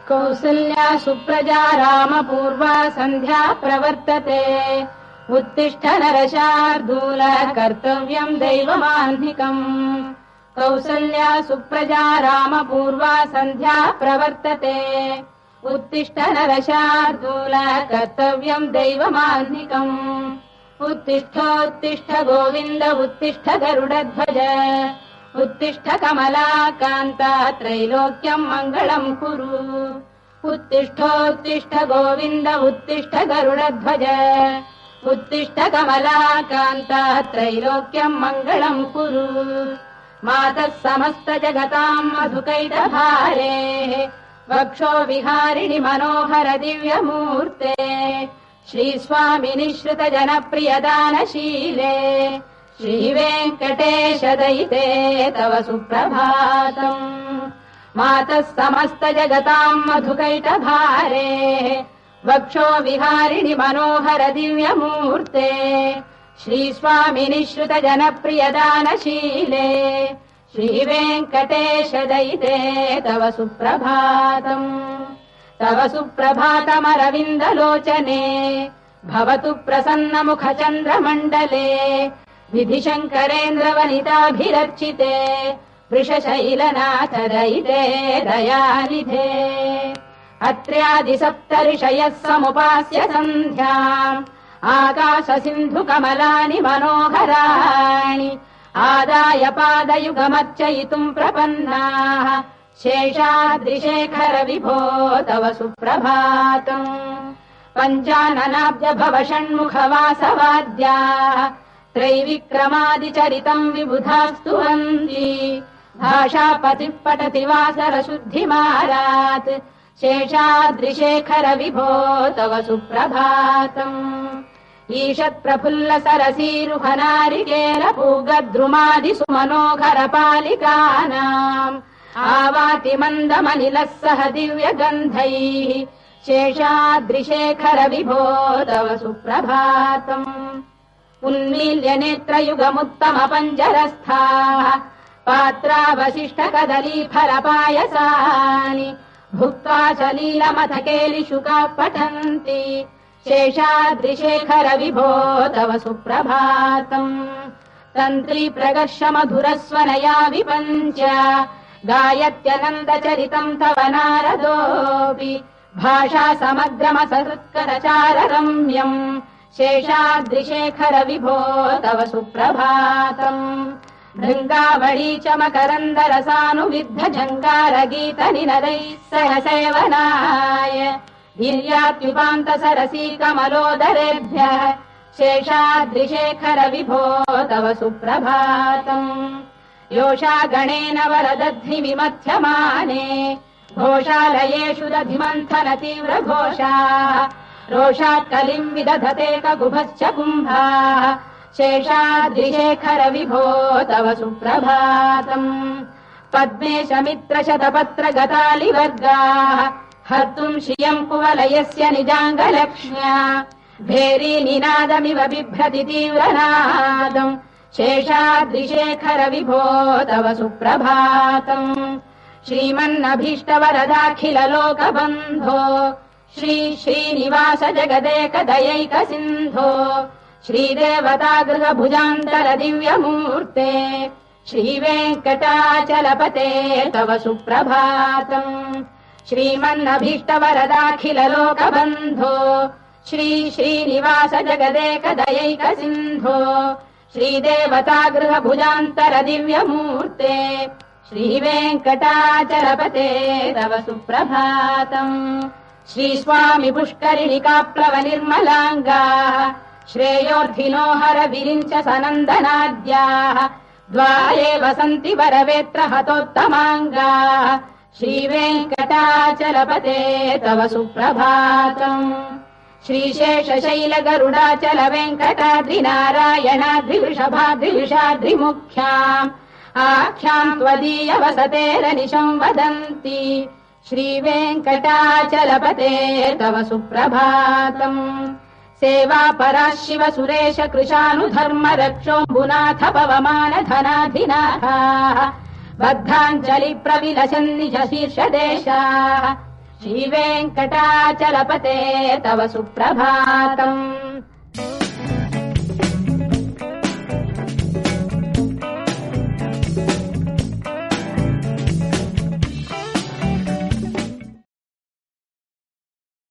कौसल्या सुप्रजा रामपूर्वा सन्ध्या प्रवर्तते उत्तिष्ठ नरशार्दूल कर्तव्यम् दैवमाह्निकम् कौसल्या सुप्रजा रामपूर्वा सन्ध्या प्रवर्तते उत्तिष्ठ नरशार्दूल कर्तव्यम् दैवमाह्निकम् उत्तिष्ठोत्तिष्ठ गोविन्द उत्तिष्ठ गरुडध्वज उत्तिष्ठ कमलाकान्ता त्रैलोक्यम् मङ्गलम् कुरु उत्तिष्ठोत्तिष्ठ गोविन्द उत्तिष्ठ गरुडध्वज उत्तिष्ठ कमलाकान्ता त्रैलोक्यम् मङ्गलम् कुरु मातः समस्त जगताम् मधुकैटभारेः वक्षो विहारिणि मनोहर दिव्यमूर्ते श्रीस्वामिनि श्रुत जनप्रियदानशीले श्रीवेङ्कटेश दयिते तव सुप्रभातम् मातः समस्त जगताम् मधुकैटभारेः वक्षो विहारिणि मनोहर दिव्यमूर्ते श्रीस्वामिनि श्रुत जनप्रियदानशीले श्रीवेङ्कटेश दयिते तव सुप्रभातम् तव सुप्रभातमरविन्दलोचने भवतु प्रसन्नमुखचन्द्रमण्डले विधिशङ्करेन्द्रवनिताभिरर्चिते वृषशैलनाथ दयिते दयानिधे अत्र्यादिसप्तऋषयः समुपास्य सन्ध्याम् आकाशसिन्धुकमलानि मनोहराणि आदाय पादयुगमर्चयितुम् प्रपन्नाः शेषाद्रिशेखर विभो तव सुप्रभातम् पञ्चाननाब्ज भव षण्मुखवासवाद्याः त्रैविक्रमादिचरितम् विबुधास्तुवन्ति भाषापतिः पठति वासरशुद्धिमारात् शेषाद्रिशेखर विभो तव सुप्रभातम् ईषत्प्रफुल्ल सरसीरुहनारिकेल पूगद्रुमादिसुमनोहर पालिकानाम् आवाति मन्दमनिलः सह दिव्यगन्धैः शेषाद्रिशेखर विभो तव सुप्रभातम् उन्मील्य नेत्रयुगमुत्तम पञ्जरस्थाः पात्रावशिष्ट कदलीफलपायसानि भुक्त्वा सलीलमथ केलिशुकाः पठन्ति शेषाद्रिशेखर विभो तव सुप्रभातम् तन्त्री प्रगर्ष मधुरस्वनया विपञ्च गायत्यनन्दचरितम् तव नारदोऽपि भाषा समग्रमसहृत्करचार रम्यम् शेषाद्रिशेखर विभो तव सुप्रभातम् भृङ्गावळी च मकरन्दरसानुविद्ध जङ्गारगीतनिनदैः सह सेवनाय वीर्यात्युपान्त सरसी कमलोदरेभ्यः शेषाद्रिशेखर विभो तव सुप्रभातम् योषा गणेन वरदध्नि विमथ्यमाने घोषालयेषु दधिमन्थन तीव्र घोषाः रोषात् कलिम् विदधते ककुभश्च कुम्भाः शेषाद्रिशेखर विभो तव सुप्रभातम् पद्मेश मित्र शतपत्र गतालिवर्गाः हर्तुम् श्रियम् कुवलयस्य निजाङ्गलक्ष्म्या भेरी निनादमिव बिभ्रति तीव्रनादम् शेषाद्रिशेखर विभो तव सुप्रभातम् श्रीमन्नभीष्टवरदाखिल लोकबन्धो श्री श्रीनिवास जगदेकदयैक सिन्धो श्रीदेवतागृह भुजान्तर दिव्यमूर्ते श्रीवेङ्कटाचलपते तव सुप्रभातम् श्रीमन्नभीष्टवरदाखिल लोकबन्धो श्री श्रीनिवास जगदेकदयैक सिन्धो श्रीदेवतागृह भुजान्तर दिव्यमूर्ते श्रीवेङ्कटाचलपते तव सुप्रभातम् श्रीस्वामि पुष्करिणिकाप्लव निर्मलाङ्गाः श्रेयोर्धिनो हर विरिञ्च सनन्दनाद्याः द्वारे वसन्ति वरवेत्र हतोत्तमाङ्गाः श्रीवेङ्कटाचलपते तव सुप्रभातम् श्रीशेषशैल गरुडाचल वेङ्कटाद्रिनारायणाद्रिवृषभाद्रिविषाद्रिमुख्याम् आख्याम् त्वदीय वसतेरनिशम् वदन्ति श्रीवेङ्कटाचलपते तव सुप्रभातम् सेवापरा शिव सुरेश कृशानुधर्म रक्षोऽम्बुनाथ पवमान धनाधिनाथाः बद्धाञ्जलि प्रविलसन् निज शीर्षदेशाः श्रीवेङ्कटाचलपते तव सुप्रभातम्।